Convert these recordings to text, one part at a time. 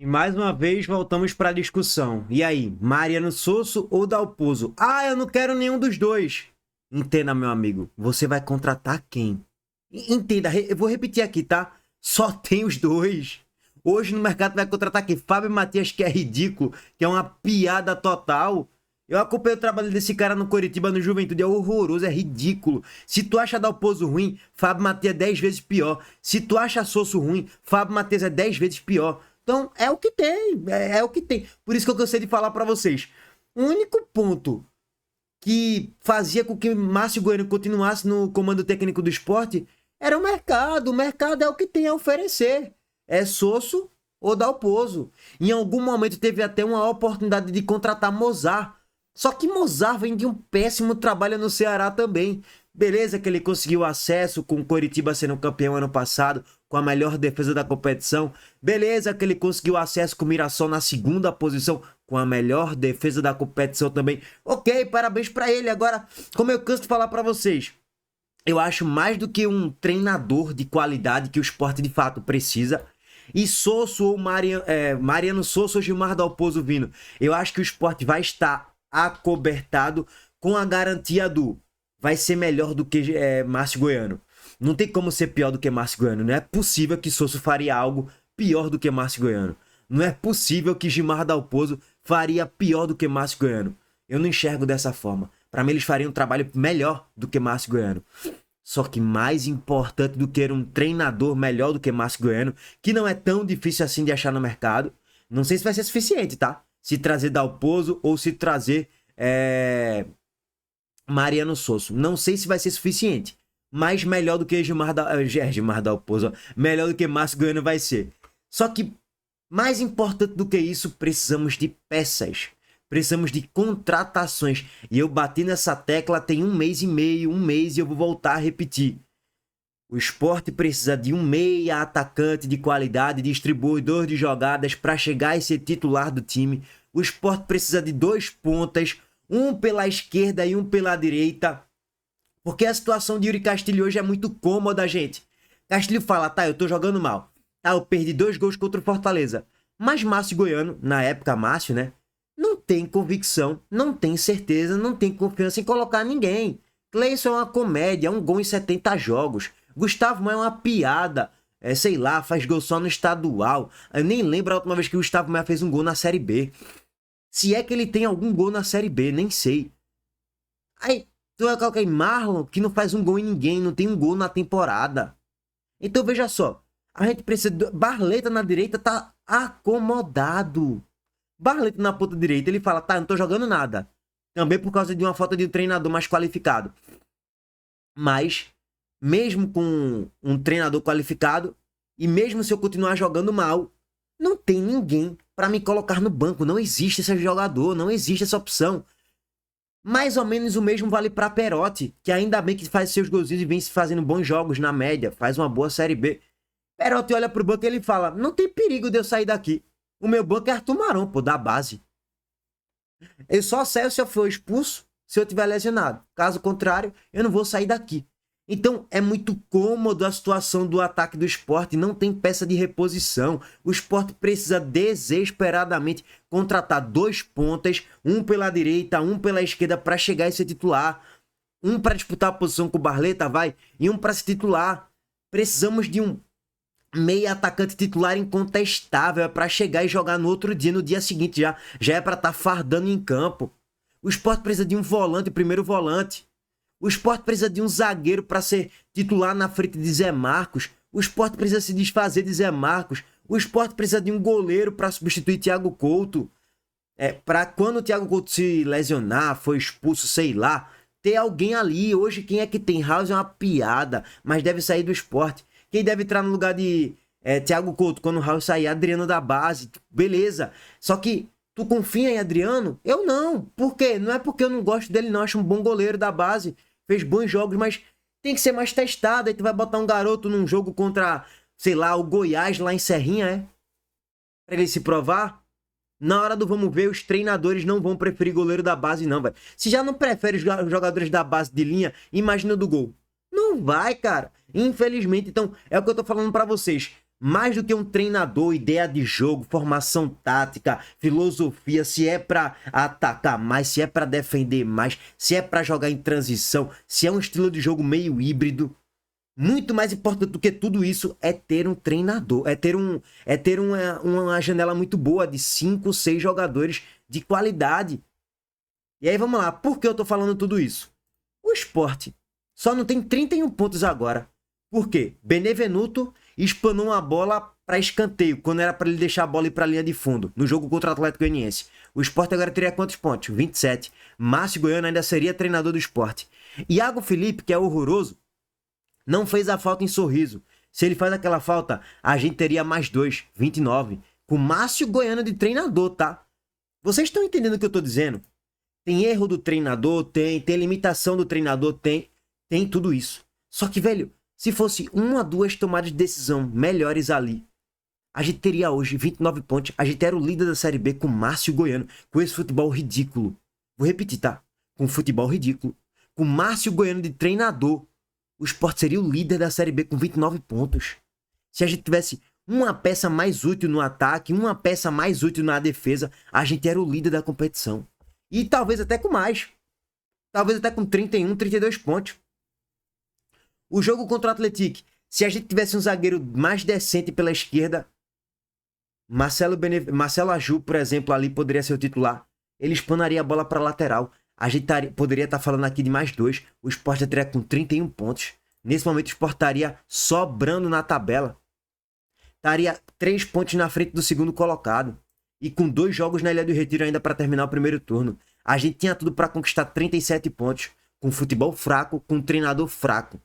E mais uma vez voltamos para a discussão. E aí, Mariano Sosso ou Dalpozo? Ah, eu não quero nenhum dos dois. Entenda, meu amigo, você vai contratar quem? Entenda, eu vou repetir aqui, tá? Só tem os dois. Hoje no mercado vai contratar quem? Fábio Matias, que é ridículo, que é uma piada total. Eu acompanhei o trabalho desse cara no Coritiba, no Juventude, é horroroso, é ridículo. Se tu acha Dalpozo ruim, Fábio Matias é 10 vezes pior. Se tu acha Sosso ruim, Fábio Matias é 10 vezes pior. Então, é o que tem, é o que tem. Por isso que eu cansei de falar para vocês. O único ponto que fazia com que Márcio Goiano continuasse no comando técnico do esporte era o mercado. O mercado é o que tem a oferecer. É Sosso ou Dalpozo. Em algum momento teve até uma oportunidade de contratar Mozart. Só que Mozart vem de um péssimo trabalho no Ceará também. Beleza que ele conseguiu acesso com o Coritiba sendo campeão ano passado, com a melhor defesa da competição. Beleza que ele conseguiu acesso com o Mirassol na segunda posição, com a melhor defesa da competição também. Ok, parabéns para ele. Agora, como eu canso de falar para vocês, eu acho mais do que um treinador de qualidade que o esporte de fato precisa. E Sosso ou Mariano Sosso ou Gilmar Dalpozo vindo. Eu acho que o esporte vai estar acobertado com a garantia do vai ser melhor do que Márcio Goiano. Não tem como ser pior do que Márcio Goiano. Não é possível que Sosso faria algo pior do que Márcio Goiano. Não é possível que Gilmar Dalpozo faria pior do que Márcio Goiano. Eu não enxergo dessa forma. Para mim, eles fariam um trabalho melhor do que Márcio Goiano. Só que mais importante do que um treinador melhor do que Márcio Goiano, que não é tão difícil assim de achar no mercado. Não sei se vai ser suficiente, tá? Se trazer Dalpozo ou se trazer Mariano Sosso. Não sei se vai ser suficiente. Mas melhor do que Gilmar Dalpozo. Melhor do que Márcio Goiano vai ser. Só que mais importante do que isso, precisamos de peças. Precisamos de contratações. E eu bati nessa tecla tem um mês e meio, e eu vou voltar a repetir. O esporte precisa de um meia atacante de qualidade, distribuidor de jogadas para chegar e ser titular do time. O esporte precisa de 2 pontas, um pela esquerda e um pela direita. Porque a situação de Yuri Castilho hoje é muito cômoda, gente. Castilho fala, tá, eu tô jogando mal. Tá, eu perdi 2 gols contra o Fortaleza. Mas Márcio Goiano, na época Márcio, né? Não tem convicção, não tem certeza, não tem confiança em colocar ninguém. Cleison é uma comédia, 1 gol em 70 jogos. Gustavo Maia é uma piada. Sei lá, faz gol só no estadual. Eu nem lembro a última vez que o Gustavo Maia fez um gol na Série B. Se é que ele tem algum gol na Série B, nem sei. Aí, tu vai colocar aí Marlon, que não faz um gol em ninguém, não tem um gol na temporada. Então veja só, a gente precisa... Barleta na direita tá acomodado. Barleta na ponta direita, ele fala, tá, eu não tô jogando nada. Também por causa de uma falta de um treinador mais qualificado. Mas, mesmo com um treinador qualificado, e mesmo se eu continuar jogando mal, não tem ninguém para me colocar no banco. Não existe esse jogador, não existe essa opção. Mais ou menos o mesmo vale para Perotti, que ainda bem que faz seus golzinhos e vem fazendo bons jogos na média, faz uma boa Série B. Perotti olha pro banco e ele fala, não tem perigo de eu sair daqui. O meu banco é Arthur Maron, pô, da base. Eu só saio se eu for expulso, se eu tiver lesionado. Caso contrário, eu não vou sair daqui. Então, é muito cômodo a situação do ataque do esporte, não tem peça de reposição. O esporte precisa desesperadamente contratar 2 pontas, um pela direita, um pela esquerda para chegar e ser titular. Um para disputar a posição com o Barleta, vai, e um para se titular. Precisamos de um meia atacante titular incontestável, é para chegar e jogar no outro dia, no dia seguinte já é para estar fardando em campo. O esporte precisa de um volante, primeiro volante. O esporte precisa de um zagueiro para ser titular na frente de Zé Marcos. O esporte precisa se desfazer de Zé Marcos. O esporte precisa de um goleiro para substituir Thiago Couto. Para quando o Thiago Couto se lesionar, for expulso, sei lá, ter alguém ali. Hoje quem é que tem? House é uma piada, mas deve sair do esporte. Quem deve entrar no lugar de Thiago Couto quando o Raul sair? Adriano da base. Beleza. Só que tu confia em Adriano? Eu não. Por quê? Não é porque eu não gosto dele, não. Acho um bom goleiro da base. Fez bons jogos, mas tem que ser mais testado. Aí tu vai botar um garoto num jogo contra, sei lá, o Goiás lá em Serrinha, pra ele se provar? Na hora do vamos ver, os treinadores não vão preferir goleiro da base, não, velho. Se já não prefere os jogadores da base de linha, imagina do gol. Não vai, cara. Infelizmente, então, é o que eu tô falando pra vocês. mais do que um treinador, ideia de jogo, formação tática, filosofia, se é para atacar mais, se é para defender mais, se é para jogar em transição, se é um estilo de jogo meio híbrido. Muito mais importante do que tudo isso é ter um treinador, é ter uma janela muito boa de 5, 6 jogadores de qualidade. E aí vamos lá, por que eu tô falando tudo isso? O Sport só não tem 31 pontos agora. Por quê? Benevenuto espanou uma bola para escanteio, quando era para ele deixar a bola ir para a linha de fundo, no jogo contra o Atlético Goianiense. O Sport agora teria quantos pontos? 27. Márcio Goiano ainda seria treinador do Sport. Iago Felipe, que é horroroso, não fez a falta em Sorriso. Se ele faz aquela falta, a gente teria mais 2, 29. Com Márcio Goiano de treinador, tá? Vocês estão entendendo o que eu tô dizendo? Tem erro do treinador, tem limitação do treinador, tem tudo isso. Só que, velho, se fosse 1 a 2 tomadas de decisão melhores ali, a gente teria hoje 29 pontos. A gente era o líder da Série B com Márcio Goiano, com esse futebol ridículo. Vou repetir, tá? Com futebol ridículo. Com Márcio Goiano de treinador, o Sport seria o líder da Série B com 29 pontos. Se a gente tivesse uma peça mais útil no ataque, uma peça mais útil na defesa, a gente era o líder da competição. E talvez até com mais. Talvez até com 31, 32 pontos. O jogo contra o Atlético, se a gente tivesse um zagueiro mais decente pela esquerda, Marcelo Aju, por exemplo, ali poderia ser o titular. Ele espanaria a bola para a lateral. A gente poderia estar falando aqui de mais 2. O Sport estaria com 31 pontos. Nesse momento o Sport estaria sobrando na tabela. Estaria 3 pontos na frente do segundo colocado. E com 2 jogos na Ilha do Retiro ainda para terminar o primeiro turno. A gente tinha tudo para conquistar 37 pontos. Com futebol fraco, com um treinador fraco.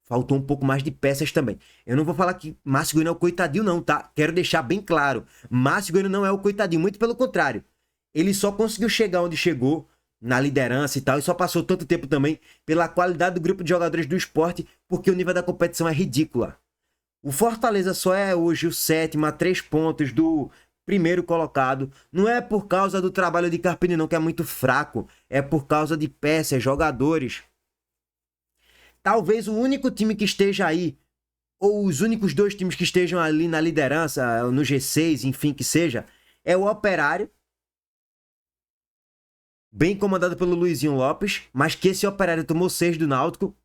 Faltou um pouco mais de peças também. Eu não vou falar que Márcio Goiano é o coitadinho não, tá? Quero deixar bem claro. Márcio Goiano não é o coitadinho, muito pelo contrário. Ele só conseguiu chegar onde chegou, na liderança e tal, e só passou tanto tempo também pela qualidade do grupo de jogadores do Sport, porque o nível da competição é ridícula. O Fortaleza só é hoje o 7º a 3 pontos do primeiro colocado. Não é por causa do trabalho de Carpini não, que é muito fraco. É por causa de peças, jogadores. Talvez o único time que esteja aí, ou os únicos 2 times que estejam ali na liderança, no G6, enfim, que seja, é o Operário, bem comandado pelo Luizinho Lopes, mas que esse Operário tomou 6 do Náutico,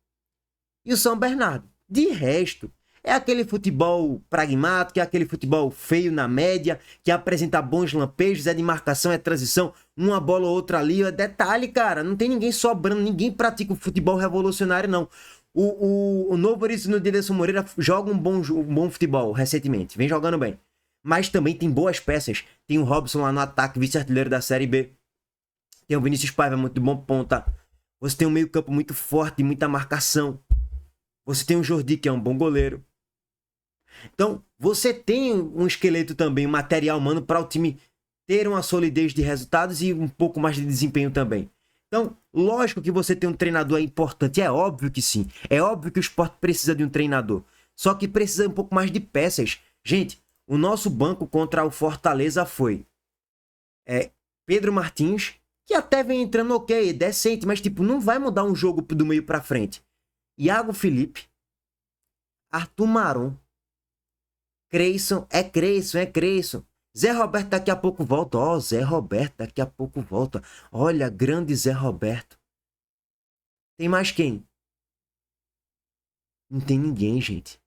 e o São Bernardo. De resto, é aquele futebol pragmático, é aquele futebol feio na média, que apresenta bons lampejos, é de marcação, é transição, uma bola ou outra ali. É detalhe, cara, não tem ninguém sobrando, ninguém pratica o futebol revolucionário, não. O Novo Horizonte no Dederson Moreira joga um bom futebol recentemente, vem jogando bem. Mas também tem boas peças. Tem o Robson lá no ataque, vice-artilheiro da Série B. Tem o Vinícius Paiva, muito bom ponta. Você tem um meio campo muito forte, muita marcação. Você tem o Jordi, que é um bom goleiro. Então, você tem um esqueleto também, um material humano para o time ter uma solidez de resultados e um pouco mais de desempenho também. Então, lógico que você ter um treinador é importante, é óbvio que sim. É óbvio que o Sport precisa de um treinador. Só que precisa um pouco mais de peças. Gente, o nosso banco contra o Fortaleza foi Pedro Martins, que até vem entrando ok, decente, mas tipo, não vai mudar um jogo do meio para frente. Iago Felipe, Arthur Maron, Creyson. Zé Roberto daqui a pouco volta. Zé Roberto daqui a pouco volta. Olha, grande Zé Roberto. Tem mais quem? Não tem ninguém, gente.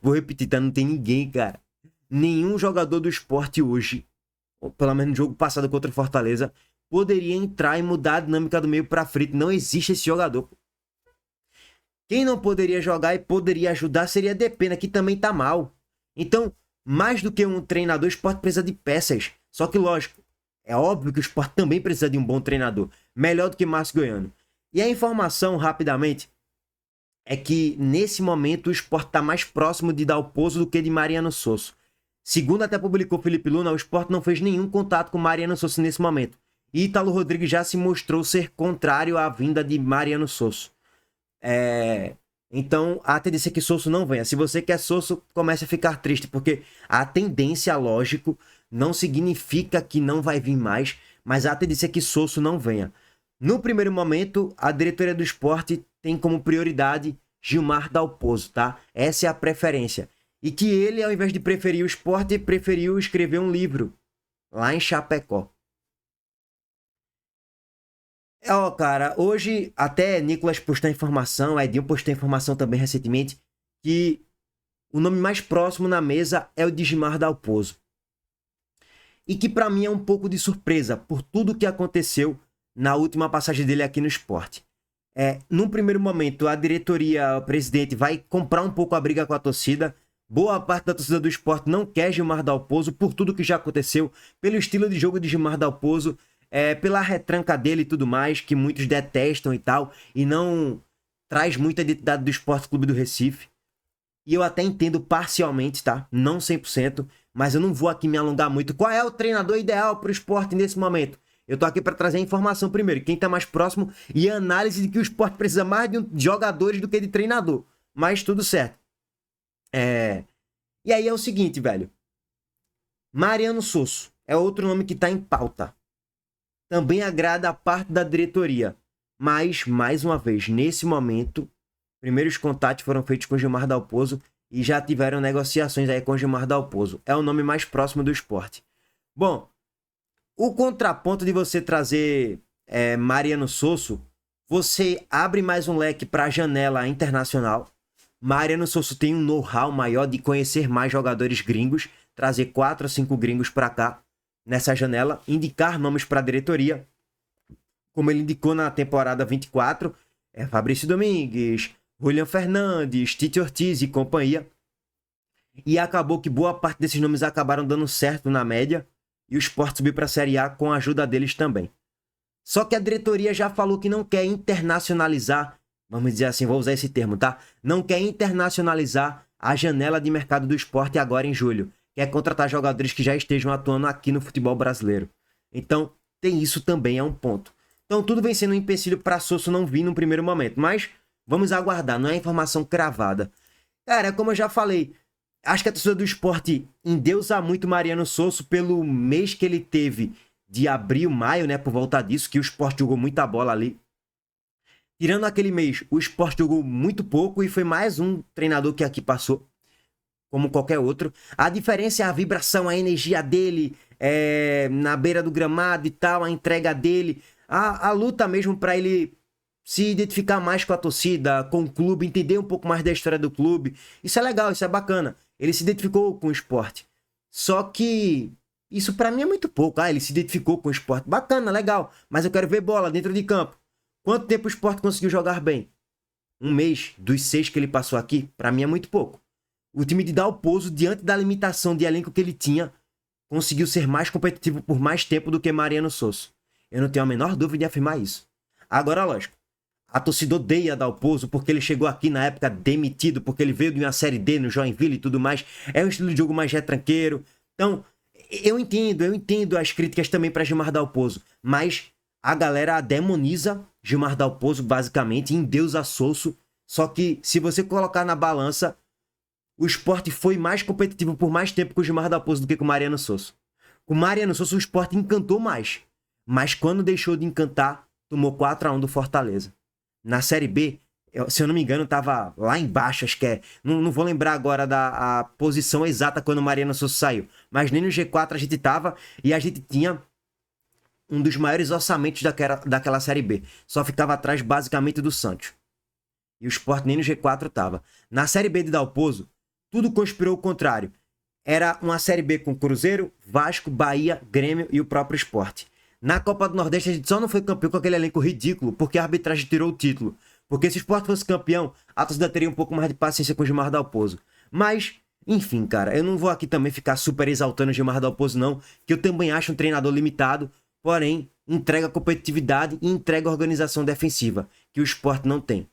Vou repetir, tá? Não tem ninguém, cara. Nenhum jogador do Sport hoje, ou pelo menos no jogo passado contra o Fortaleza, poderia entrar e mudar a dinâmica do meio pra frente. Não existe esse jogador. Quem não poderia jogar e poderia ajudar seria Depena, que também tá mal. Então, mais do que um treinador, o Sport precisa de peças. Só que, lógico, é óbvio que o Sport também precisa de um bom treinador. Melhor do que Márcio Goiano. E a informação, rapidamente, é que nesse momento o Sport tá mais próximo de Dalpozo do que de Mariano Sosso. Segundo até publicou Felipe Luna, o Sport não fez nenhum contato com Mariano Sosso nesse momento. E Ítalo Rodrigues já se mostrou ser contrário à vinda de Mariano Sosso. Então a tendência é que Sosso não venha. Se você quer Sosso, comece a ficar triste, porque a tendência, lógico, não significa que não vai vir mais, mas a tendência é que Sosso não venha. No primeiro momento, a diretoria do Sport tem como prioridade Gilmar Dalpozo, tá? Essa é a preferência. E que ele, ao invés de preferir o esporte, preferiu escrever um livro lá em Chapecó. Ó, cara, hoje até Nicolas postou informação, Edinho postou informação também recentemente, que o nome mais próximo na mesa é o de Gilmar Dalpozo. E que pra mim é um pouco de surpresa por tudo que aconteceu na última passagem dele aqui no esporte. Num primeiro momento, a diretoria, o presidente, vai comprar um pouco a briga com a torcida. Boa parte da torcida do esporte não quer Gilmar Dalpozo por tudo que já aconteceu, pelo estilo de jogo de Gilmar Dalpozo, pela retranca dele e tudo mais, que muitos detestam e tal, e não traz muita identidade do Esporte Clube do Recife. E eu até entendo parcialmente, tá? Não 100%, mas eu não vou aqui me alongar muito. Qual é o treinador ideal para o esporte nesse momento? Eu tô aqui para trazer a informação primeiro, quem tá mais próximo e a análise de que o esporte precisa mais de jogadores do que de treinador. Mas tudo certo. E aí é o seguinte, velho. Mariano Sosso é outro nome que tá em pauta. Também agrada a parte da diretoria. Mas, mais uma vez, nesse momento, primeiros contatos foram feitos com Gilmar Dalpozo e já tiveram negociações aí com Gilmar Dalpozo. É o nome mais próximo do esporte. Bom, o contraponto de você trazer Mariano Sosso, você abre mais um leque para a janela internacional. Mariano Sosso tem um know-how maior de conhecer mais jogadores gringos, trazer 4 a 5 gringos para cá nessa janela, indicar nomes para a diretoria, como ele indicou na temporada 24, Fabrício Domingues, Julian Fernandes, Tite Ortiz e companhia. E acabou que boa parte desses nomes acabaram dando certo na média e o Sport subiu para a Série A com a ajuda deles também. Só que a diretoria já falou que não quer internacionalizar, vamos dizer assim, vou usar esse termo, tá? Não quer internacionalizar a janela de mercado do esporte agora em julho. Quer contratar jogadores que já estejam atuando aqui no futebol brasileiro. Então, tem isso também, é um ponto. Então, tudo vem sendo um empecilho para Sosso não vir no primeiro momento. Mas, vamos aguardar, não é informação cravada. Cara, como eu já falei, acho que a torcida do esporte endeusa muito Mariano Sosso pelo mês que ele teve de abril, maio, né? Por volta disso, que o esporte jogou muita bola ali. Tirando aquele mês, o esporte jogou muito pouco e foi mais um treinador que aqui passou, como qualquer outro. A diferença é a vibração, a energia dele na beira do gramado e tal, a entrega dele, a luta mesmo para ele se identificar mais com a torcida, com o clube, entender um pouco mais da história do clube. Isso é legal, isso é bacana. Ele se identificou com o esporte. Só que isso pra mim é muito pouco. Ele se identificou com o esporte. Bacana, legal. Mas eu quero ver bola dentro de campo. Quanto tempo o esporte conseguiu jogar bem? Um mês dos 6 que ele passou aqui, pra mim é muito pouco. O time de Dalpozo, diante da limitação de elenco que ele tinha, conseguiu ser mais competitivo por mais tempo do que Mariano Sosso. Eu não tenho a menor dúvida de afirmar isso. Agora, lógico, a torcida odeia Dalpozo porque ele chegou aqui na época demitido, porque ele veio de uma Série D no Joinville e tudo mais. É um estilo de jogo mais retranqueiro. Então, eu entendo as críticas também para Gilmar Dalpozo, mas a galera demoniza Gilmar Dalpozo basicamente, endeusa Sosso. Só que se você colocar na balança, o esporte foi mais competitivo por mais tempo com o Gilmar Dalpozo do que com o Mariano Sosso. Com o Mariano Sosso o esporte encantou mais, mas quando deixou de encantar, tomou 4-1 do Fortaleza. Na Série B, se eu não me engano, tava lá embaixo, acho que não vou lembrar agora da posição exata quando o Mariano Sosso saiu, mas nem no G4 a gente tava e a gente tinha um dos maiores orçamentos daquela Série B. Só ficava atrás basicamente do Santos. E o Sport nem no G4 tava. Na Série B de Dalpozo, tudo conspirou o contrário. Era uma Série B com Cruzeiro, Vasco, Bahia, Grêmio e o próprio Sport. Na Copa do Nordeste a gente só não foi campeão com aquele elenco ridículo porque a arbitragem tirou o título. Porque se o Sport fosse campeão, a torcida teria um pouco mais de paciência com o Gilmar Dalpozo. Mas, enfim, cara, eu não vou aqui também ficar super exaltando o Gilmar Dalpozo não, que eu também acho um treinador limitado, porém entrega competitividade e entrega organização defensiva, que o Sport não tem.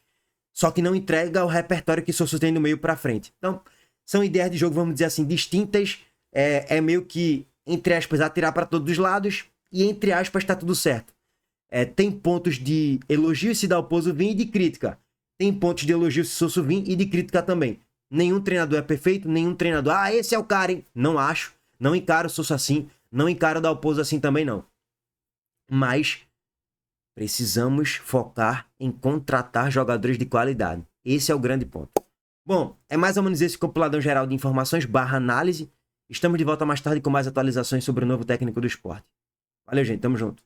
Só que não entrega o repertório que Sosso tem do meio pra frente. Então, são ideias de jogo, vamos dizer assim, distintas. É meio que, entre aspas, atirar para todos os lados. E, entre aspas, tá tudo certo. Tem pontos de elogio se Dalpozo vir e de crítica. Tem pontos de elogio se Sosso vir e de crítica também. Nenhum treinador é perfeito, nenhum treinador... esse é o cara, hein? Não acho. Não encaro o Sosso assim. Não encaro o Dalpozo assim também, não. Mas precisamos focar em contratar jogadores de qualidade. Esse é o grande ponto. Bom, é mais ou menos esse compilador geral de informações / análise. Estamos de volta mais tarde com mais atualizações sobre o novo técnico do esporte. Valeu, gente. Tamo junto.